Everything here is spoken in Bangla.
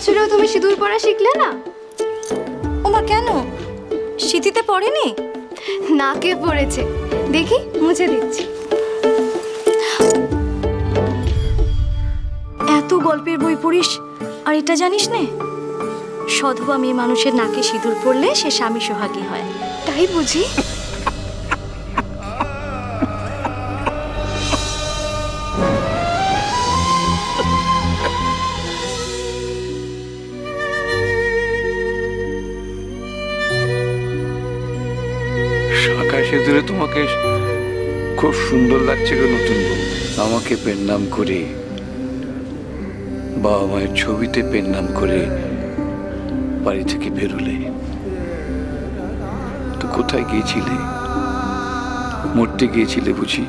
বছরেও তুমি সিঁদুর পরা শিখলে না? ওমা কেন, স্মৃতিতে পড়েনি? নাকে পড়েছে, দেখি মুছে দিচ্ছি। এত গল্পের বই পড়িস আর এটা জানিস নে? সধবা মেয়ে মানুষের নাকে সিঁদুর পড়লে সে স্বামী সোহাগী হয়। তাই বুঝি? শাঁখা সিঁদুরে তোমাকে খুব সুন্দর লাগছে গো নতুন বউ। আমাকে পেন নাম করে, বাবা মায়ের ছবিতে পেন নাম করে বাড়ি থেকে বেরোলে তো কোথায় গিয়েছিলে? মরতে গিয়েছিলে বুঝি?